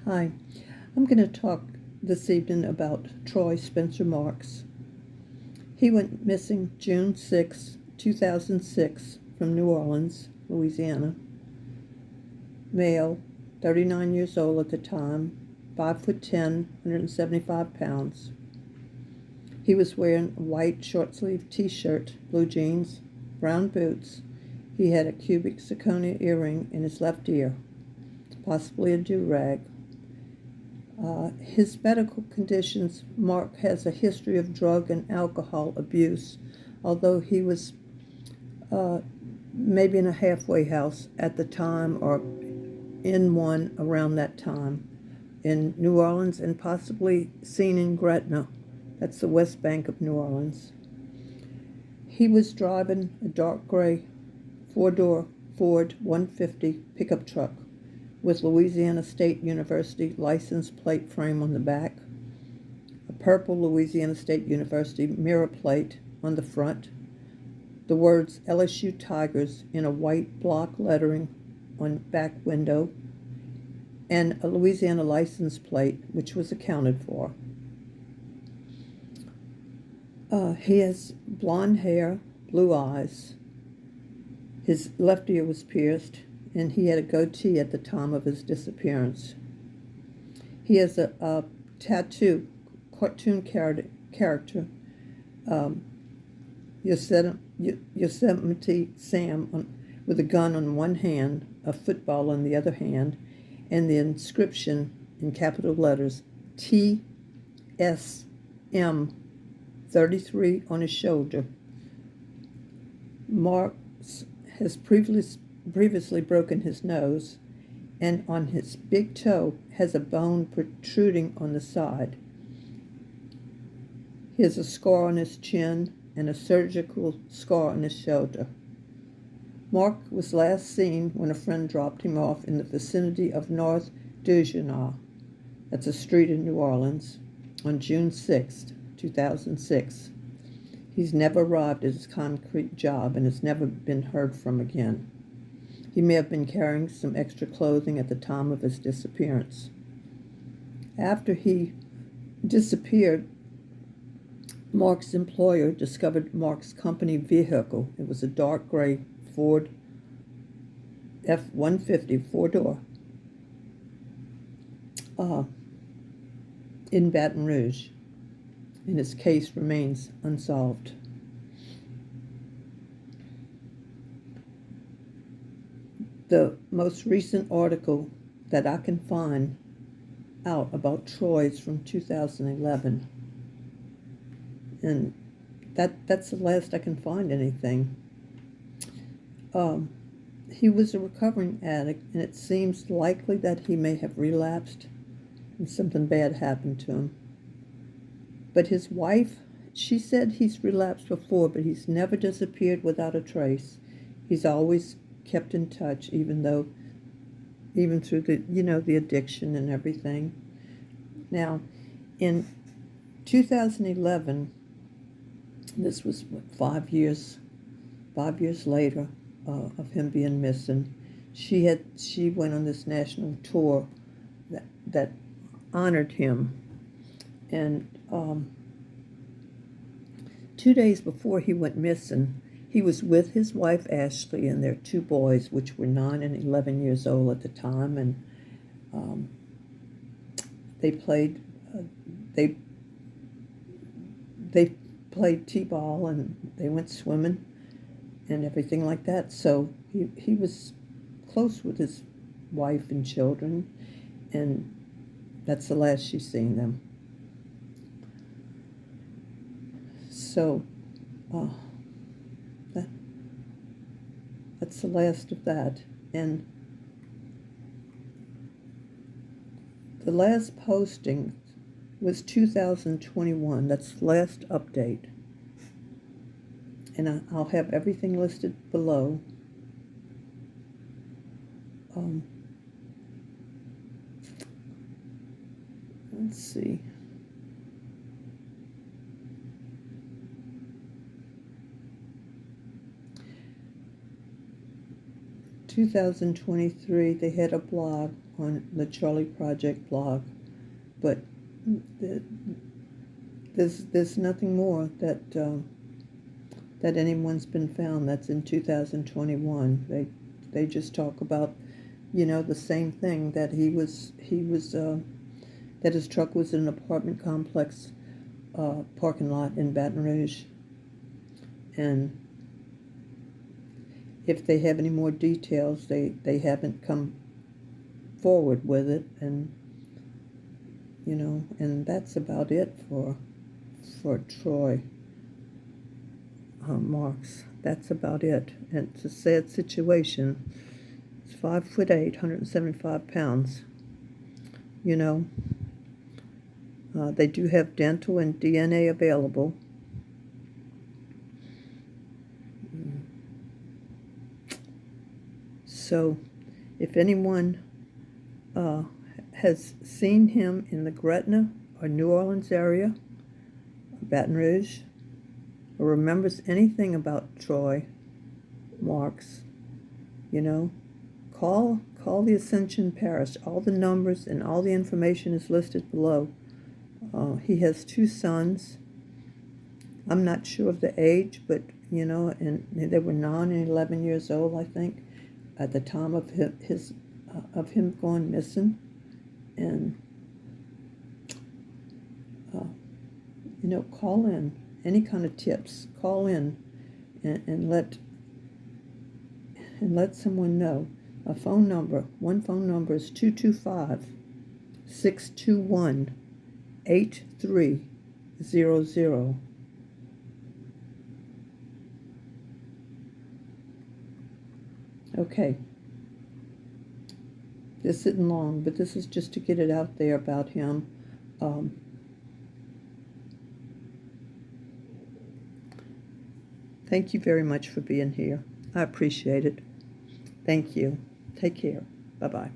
Hi, I'm going to talk this evening about Troy Spencer Marks. He went missing June 6, 2006 from New Orleans, Louisiana. Male, 39 years old at the time, 5'10", 175 pounds. He was wearing a white short-sleeved t-shirt, blue jeans, brown boots. He had a cubic zirconia earring in his left ear, possibly a do-rag. His medical conditions: Mark has a history of drug and alcohol abuse, although he was maybe in a halfway house at the time or in one around that time in New Orleans, and possibly seen in Gretna. That's the west bank of New Orleans. He was driving a dark gray four-door Ford 150 pickup truck with Louisiana State University license plate frame on the back, a purple Louisiana State University mirror plate on the front, the words LSU Tigers in a white block lettering on back window, and a Louisiana license plate which was accounted for. He has blonde hair, blue eyes. His left ear was pierced, and he had a goatee at the time of his disappearance. He has a tattoo, cartoon character, Yosemite Sam, with a gun on one hand, a football on the other hand, and the inscription in capital letters TSM 33 on his shoulder. Marks has previously broken his nose, and on his big toe has a bone protruding on the side. He has a scar on his chin and a surgical scar on his shoulder. Mark was last seen when a friend dropped him off in the vicinity of North Louisiana, that's a street in New Orleans, on June 6, 2006. He's never arrived at his concrete job and has never been heard from again. He may have been carrying some extra clothing at the time of his disappearance. After he disappeared, Mark's employer discovered Mark's company vehicle. It was a dark gray Ford F-150 four-door in Baton Rouge, and his case remains unsolved. The most recent article that I can find out about Troy is from 2011, and that's the last I can find anything. He was a recovering addict, and it seems likely that he may have relapsed and something bad happened to him. But his wife, she said he's relapsed before, but he's never disappeared without a trace. He's always kept in touch, even through the addiction and everything. Now, in 2011, this was 5 years later of him being missing. She went on this national tour that honored him, and 2 days before he went missing, he was with his wife Ashley and their two boys, which were 9 and 11 years old at the time, and they played t-ball, and they went swimming and everything like that. So he was close with his wife and children, and that's the last she's seen them. So that's the last of that. And the last posting was 2021. That's the last update. And I'll have everything listed below. Let's see. 2023, they had a blog on the Charlie Project blog, but there's nothing more that anyone's been found. That's in 2021. They just talk about, the same thing, that that his truck was in an apartment complex parking lot in Baton Rouge, and if they have any more details, they haven't come forward with it, and and that's about it for Troy Marks. That's about it. And it's a sad situation. He's 5'8", 175 pounds. They do have dental and DNA available. So, if anyone has seen him in the Gretna or New Orleans area, Baton Rouge, or remembers anything about Troy Marks, call the Ascension Parish. All the numbers and all the information is listed below. He has 2 sons. I'm not sure of the age, but and they were 9 and 11 years old, I think, at the time of him going missing. And call in any kind of tips. Call in and let someone know. One phone number is 225-621-8300. Okay. This isn't long, but this is just to get it out there about him. Thank you very much for being here. I appreciate it. Thank you. Take care. Bye-bye.